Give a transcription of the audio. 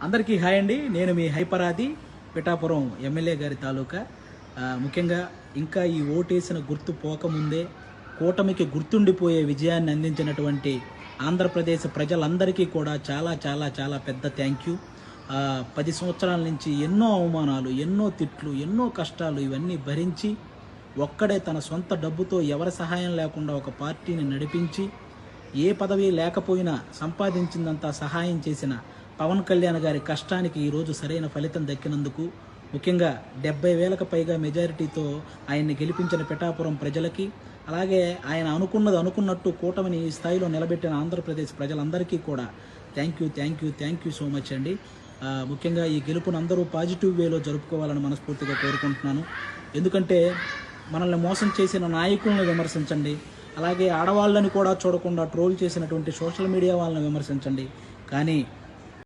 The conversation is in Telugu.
అందరికీ హాయ్ అండి. నేను మీ హైపరాది పిఠాపురం ఎమ్మెల్యే గారి తాలూకా. ముఖ్యంగా ఇంకా ఈ ఓటేసిన గుర్తు పోకముందే కూటమికి గుర్తుండిపోయే విజయాన్ని అందించినటువంటి ఆంధ్రప్రదేశ్ ప్రజలందరికీ కూడా చాలా చాలా చాలా పెద్ద థ్యాంక్ యూ. 10 సంవత్సరాల నుంచి ఎన్నో అవమానాలు, ఎన్నో తిట్లు, ఎన్నో కష్టాలు ఇవన్నీ భరించి ఒక్కడే తన సొంత డబ్బుతో ఎవరి సహాయం లేకుండా ఒక పార్టీని నడిపించి ఏ పదవి లేకపోయినా సంపాదించిందంతా సహాయం చేసిన పవన్ కళ్యాణ్ గారి కష్టానికి ఈరోజు సరైన ఫలితం దక్కినందుకు, ముఖ్యంగా 70,000కు పైగా మెజారిటీతో ఆయన్ని గెలిపించిన పిఠాపురం ప్రజలకి, అలాగే ఆయన అనుకున్నట్టు కూటమిని ఈ స్థాయిలో నిలబెట్టిన ఆంధ్రప్రదేశ్ ప్రజలందరికీ కూడా థ్యాంక్ యూ సో మచ్ అండి. ముఖ్యంగా ఈ గెలుపును అందరూ పాజిటివ్ వేలో జరుపుకోవాలని మనస్ఫూర్తిగా కోరుకుంటున్నాను. ఎందుకంటే మనల్ని మోసం చేసిన నాయకులను విమర్శించండి, అలాగే ఆడవాళ్ళని కూడా చూడకుండా ట్రోల్ చేసినటువంటి సోషల్ మీడియా వాళ్ళని విమర్శించండి, కానీ